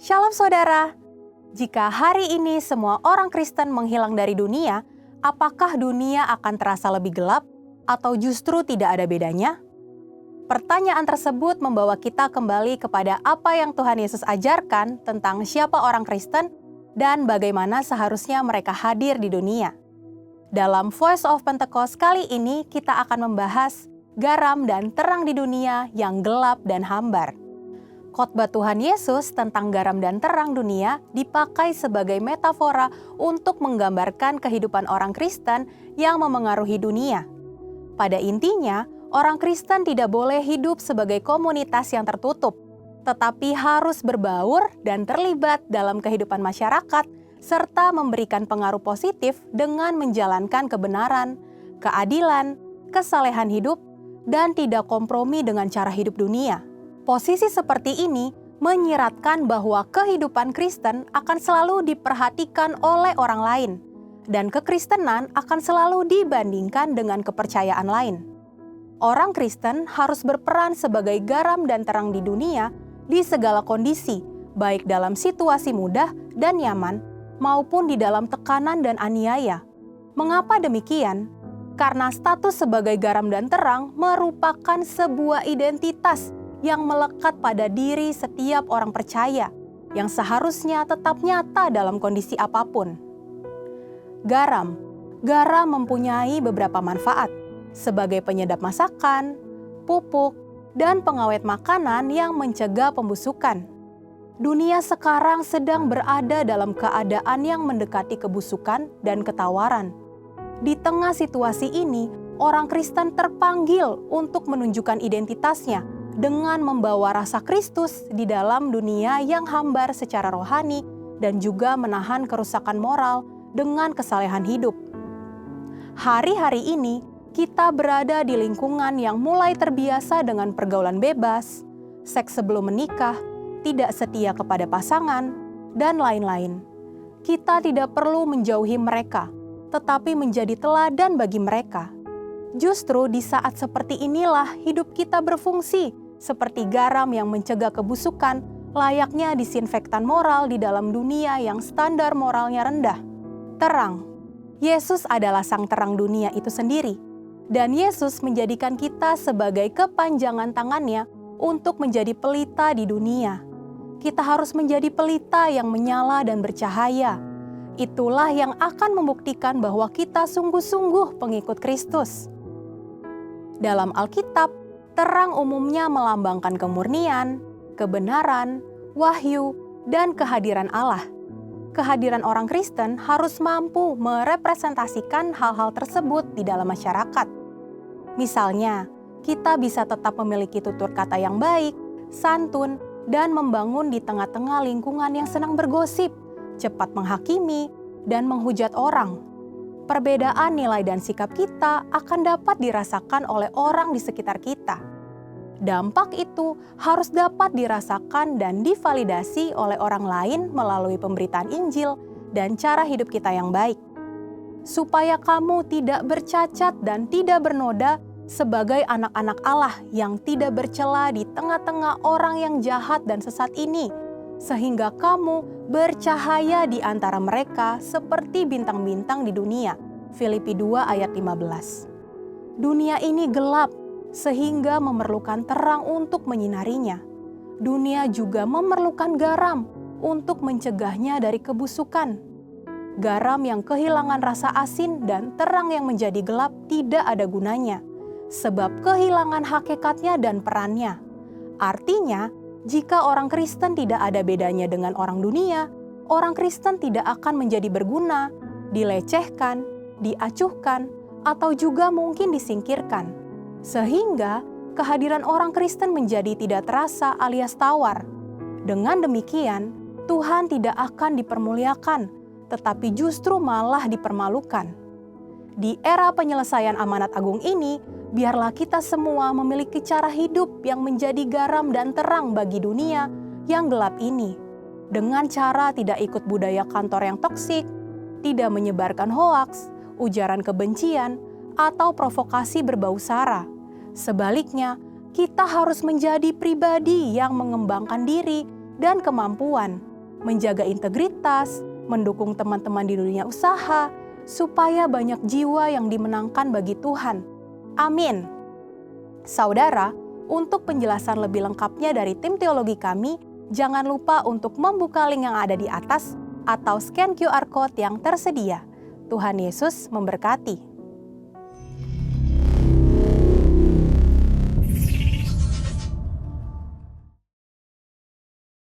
Shalom saudara, jika hari ini semua orang Kristen menghilang dari dunia, apakah dunia akan terasa lebih gelap atau justru tidak ada bedanya? Pertanyaan tersebut membawa kita kembali kepada apa yang Tuhan Yesus ajarkan tentang siapa orang Kristen dan bagaimana seharusnya mereka hadir di dunia. Dalam Voice of Pentecost kali ini kita akan membahas garam dan terang di dunia yang gelap dan hambar. Khotbah Tuhan Yesus tentang garam dan terang dunia dipakai sebagai metafora untuk menggambarkan kehidupan orang Kristen yang memengaruhi dunia. Pada intinya, orang Kristen tidak boleh hidup sebagai komunitas yang tertutup, tetapi harus berbaur dan terlibat dalam kehidupan masyarakat, serta memberikan pengaruh positif dengan menjalankan kebenaran, keadilan, kesalehan hidup, dan tidak kompromi dengan cara hidup dunia. Posisi seperti ini menyiratkan bahwa kehidupan Kristen akan selalu diperhatikan oleh orang lain, dan kekristenan akan selalu dibandingkan dengan kepercayaan lain. Orang Kristen harus berperan sebagai garam dan terang di dunia di segala kondisi, baik dalam situasi mudah dan nyaman, maupun di dalam tekanan dan aniaya. Mengapa demikian? Karena status sebagai garam dan terang merupakan sebuah identitas yang melekat pada diri setiap orang percaya, yang seharusnya tetap nyata dalam kondisi apapun. Garam mempunyai beberapa manfaat, sebagai penyedap masakan, pupuk, dan pengawet makanan yang mencegah pembusukan. Dunia sekarang sedang berada dalam keadaan yang mendekati kebusukan dan ketawaran. Di tengah situasi ini, orang Kristen terpanggil untuk menunjukkan identitasnya dengan membawa rasa Kristus di dalam dunia yang hambar secara rohani dan juga menahan kerusakan moral dengan kesalehan hidup. Hari-hari ini, kita berada di lingkungan yang mulai terbiasa dengan pergaulan bebas, seks sebelum menikah, tidak setia kepada pasangan, dan lain-lain. Kita tidak perlu menjauhi mereka, tetapi menjadi teladan bagi mereka. Justru di saat seperti inilah hidup kita berfungsi seperti garam yang mencegah kebusukan, layaknya disinfektan moral di dalam dunia yang standar moralnya rendah. Terang. Yesus adalah sang terang dunia itu sendiri. Dan Yesus menjadikan kita sebagai kepanjangan tangannya untuk menjadi pelita di dunia. Kita harus menjadi pelita yang menyala dan bercahaya. Itulah yang akan membuktikan bahwa kita sungguh-sungguh pengikut Kristus. Dalam Alkitab, terang umumnya melambangkan kemurnian, kebenaran, wahyu, dan kehadiran Allah. Kehadiran orang Kristen harus mampu merepresentasikan hal-hal tersebut di dalam masyarakat. Misalnya, kita bisa tetap memiliki tutur kata yang baik, santun, dan membangun di tengah-tengah lingkungan yang senang bergosip, cepat menghakimi, dan menghujat orang. Perbedaan nilai dan sikap kita akan dapat dirasakan oleh orang di sekitar kita. Dampak itu harus dapat dirasakan dan divalidasi oleh orang lain melalui pemberitaan Injil dan cara hidup kita yang baik. Supaya kamu tidak bercacat dan tidak bernoda sebagai anak-anak Allah yang tidak bercela di tengah-tengah orang yang jahat dan sesat ini, sehingga kamu bercahaya di antara mereka seperti bintang-bintang di dunia. Filipi 2 ayat 15. Dunia ini gelap, sehingga memerlukan terang untuk menyinarinya. Dunia juga memerlukan garam untuk mencegahnya dari kebusukan. Garam yang kehilangan rasa asin dan terang yang menjadi gelap tidak ada gunanya, sebab kehilangan hakikatnya dan perannya. Artinya, jika orang Kristen tidak ada bedanya dengan orang dunia, orang Kristen tidak akan menjadi berguna, dilecehkan, diacuhkan, atau juga mungkin disingkirkan. Sehingga kehadiran orang Kristen menjadi tidak terasa alias tawar. Dengan demikian, Tuhan tidak akan dipermuliakan, tetapi justru malah dipermalukan. Di era penyelesaian amanat agung ini, biarlah kita semua memiliki cara hidup yang menjadi garam dan terang bagi dunia yang gelap ini. Dengan cara tidak ikut budaya kantor yang toksik, tidak menyebarkan hoaks, ujaran kebencian, atau provokasi berbau sara. Sebaliknya, kita harus menjadi pribadi yang mengembangkan diri dan kemampuan, menjaga integritas, mendukung teman-teman di dunia usaha, supaya banyak jiwa yang dimenangkan bagi Tuhan. Amin. Saudara, untuk penjelasan lebih lengkapnya dari tim teologi kami, jangan lupa untuk membuka link yang ada di atas atau scan QR Code yang tersedia. Tuhan Yesus memberkati.